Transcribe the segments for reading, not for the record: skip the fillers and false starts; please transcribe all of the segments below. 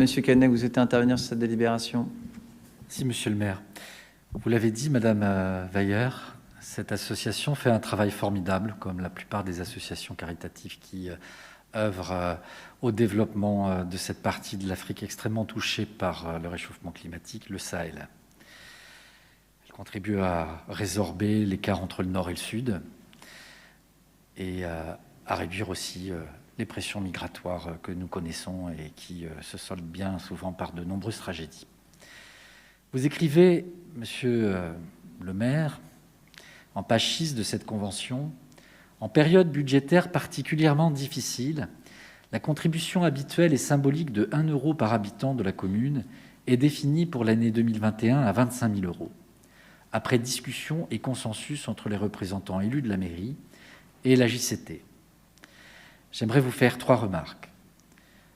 Monsieur Canet, vous souhaitez intervenir sur cette délibération? Si, monsieur le maire. Vous l'avez dit, madame Weyer, cette association fait un travail formidable, comme la plupart des associations caritatives qui œuvrent au développement de cette partie de l'Afrique extrêmement touchée par le réchauffement climatique, le Sahel. Elle contribue à résorber l'écart entre le nord et le sud et à réduire aussi les pressions migratoires que nous connaissons et qui se soldent bien souvent par de nombreuses tragédies. Vous écrivez, monsieur le maire, en page 6 de cette convention, « En période budgétaire particulièrement difficile, la contribution habituelle et symbolique de 1 € par habitant de la commune est définie pour l'année 2021 à 25 000 €, après discussion et consensus entre les représentants élus de la mairie et la JCT. J'aimerais vous faire 3 remarques.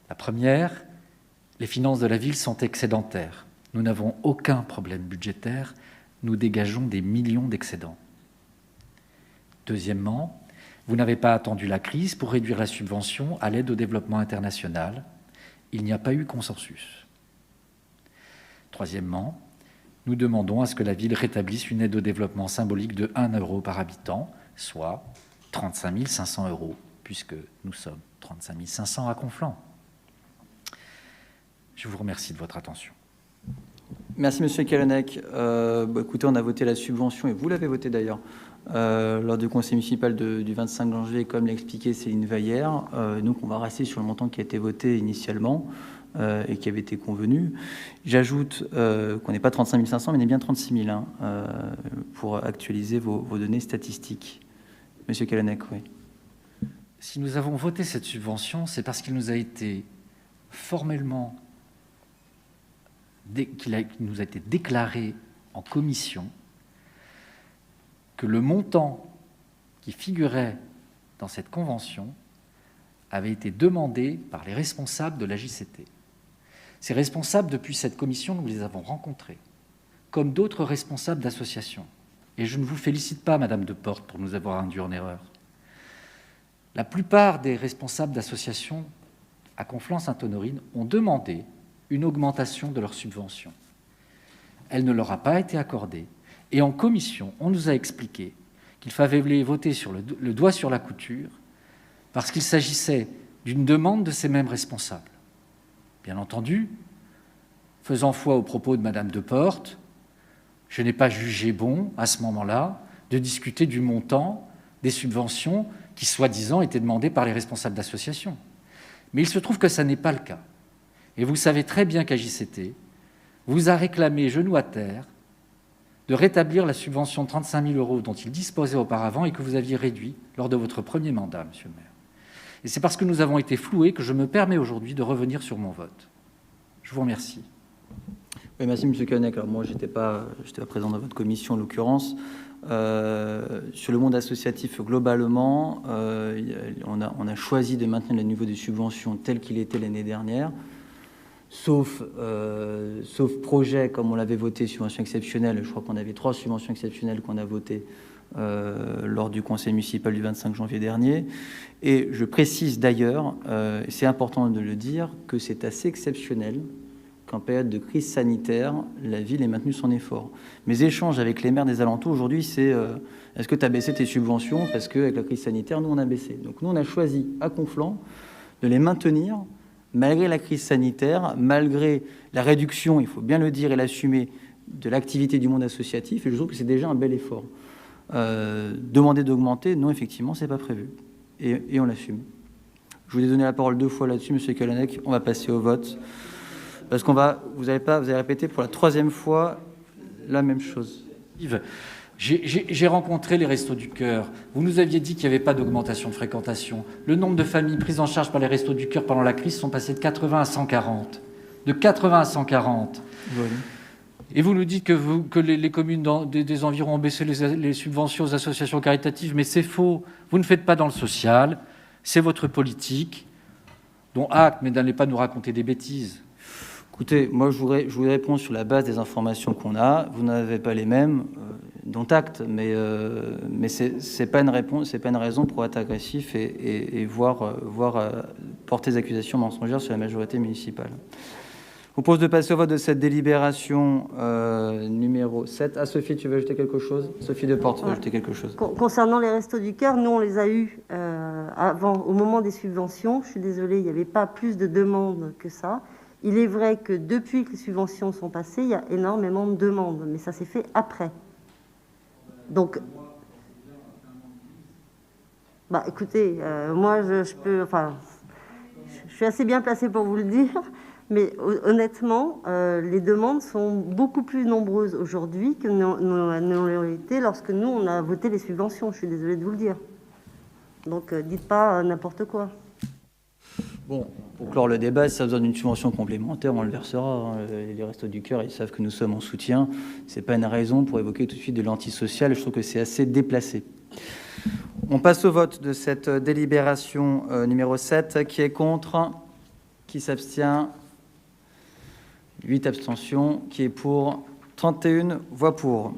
La première, les finances de la ville sont excédentaires. Nous n'avons aucun problème budgétaire, nous dégageons des millions d'excédents. Deuxièmement, vous n'avez pas attendu la crise pour réduire la subvention à l'aide au développement international. Il n'y a pas eu consensus. Troisièmement, nous demandons à ce que la ville rétablisse une aide au développement symbolique de 1 € par habitant, soit 35 500 €, puisque nous sommes 35 500 à Conflans. Je vous remercie de votre attention. Merci, monsieur Callennec. Écoutez, on a voté la subvention, et vous l'avez voté d'ailleurs, lors du conseil municipal du 25 janvier, comme l'a expliqué Céline Weyer. Donc, on va rester sur le montant qui a été voté initialement et qui avait été convenu. J'ajoute qu'on n'est pas 35 500, mais on est bien 36 000 pour actualiser vos données statistiques. Monsieur Callennec, oui. Si nous avons voté cette subvention, c'est parce qu'il nous a été formellement qu'il nous a été déclaré en commission que le montant qui figurait dans cette convention avait été demandé par les responsables de la JCT. Ces responsables, depuis cette commission, nous les avons rencontrés, comme d'autres responsables d'associations. Et je ne vous félicite pas, Madame Deportes, pour nous avoir induit en erreur. La plupart des responsables d'associations à Conflans-Sainte-Honorine ont demandé une augmentation de leur subvention. Elle ne leur a pas été accordée. Et en commission, on nous a expliqué qu'il fallait voter sur le doigt sur la couture parce qu'il s'agissait d'une demande de ces mêmes responsables. Bien entendu, faisant foi aux propos de Madame Deportes, je n'ai pas jugé bon, à ce moment-là, de discuter du montant des subventions qui, soi-disant, étaient demandées par les responsables d'associations. Mais il se trouve que ça n'est pas le cas. Et vous savez très bien qu'à JCT vous a réclamé, genou à terre, de rétablir la subvention de 35 000 € dont il disposait auparavant et que vous aviez réduit lors de votre premier mandat, monsieur le maire. Et c'est parce que nous avons été floués que je me permets aujourd'hui de revenir sur mon vote. Je vous remercie. Oui, merci, monsieur Callennec. Alors moi, je n'étais pas présent dans votre commission, en l'occurrence. Sur le monde associatif, globalement, on a choisi de maintenir le niveau des subventions tel qu'il était l'année dernière, sauf projet, comme on l'avait voté, subvention exceptionnelle. Je crois qu'on avait 3 subventions exceptionnelles qu'on a votées lors du conseil municipal du 25 janvier dernier. Et je précise d'ailleurs, c'est important de le dire, que c'est assez exceptionnel qu'en période de crise sanitaire, la ville ait maintenu son effort. Mes échanges avec les maires des alentours aujourd'hui, c'est est-ce que tu as baissé tes subventions? Parce qu'avec la crise sanitaire, nous, on a baissé. Donc nous, on a choisi à Conflans de les maintenir malgré la crise sanitaire, malgré la réduction, il faut bien le dire et l'assumer, de l'activité du monde associatif. Et je trouve que c'est déjà un bel effort. Demander d'augmenter, non, effectivement, c'est pas prévu. Et on l'assume. Je vous ai donné la parole 2 fois là-dessus, monsieur Callennec. On va passer au vote. Parce qu'on va, vous avez répété pour la 3e fois la même chose. J'ai rencontré les Restos du Cœur. Vous nous aviez dit qu'il n'y avait pas d'augmentation de fréquentation. Le nombre de familles prises en charge par les Restos du Cœur pendant la crise sont passés de 80 à 140. De 80 à 140. Voilà. Et vous nous dites que les communes des environs ont baissé les subventions aux associations caritatives, mais c'est faux. Vous ne faites pas dans le social. C'est votre politique, dont acte, mais n'allez pas nous raconter des bêtises. Écoutez, moi, je vous réponds sur la base des informations qu'on a. Vous n'avez pas les mêmes, dont acte, mais c'est pas une réponse, c'est pas une raison pour être agressif et voir porter des accusations mensongères sur la majorité municipale. vous propose de passer au vote de cette délibération numéro 7. Ah, Sophie, tu veux ajouter quelque chose? Sophie Deportes veut ajouter quelque chose. Concernant les Restos du Cœur, nous, on les a eus avant, au moment des subventions. Je suis désolée, il n'y avait pas plus de demandes que ça. Il est vrai que depuis que les subventions sont passées, il y a énormément de demandes, mais ça s'est fait après. Donc, écoutez, moi, je peux... Enfin, je suis assez bien placée pour vous le dire, mais honnêtement, les demandes sont beaucoup plus nombreuses aujourd'hui que n'ont été lorsque nous, on a voté les subventions. Je suis désolée de vous le dire. Donc, dites pas n'importe quoi. Bon, pour clore le débat, si ça a besoin d'une subvention complémentaire, on le versera. Les Restos du Cœur, ils savent que nous sommes en soutien. Ce n'est pas une raison pour évoquer tout de suite de l'antisocial. Je trouve que c'est assez déplacé. On passe au vote de cette délibération numéro 7. Qui est contre? Qui s'abstient? 8 abstentions. Qui est pour? 31 voix pour.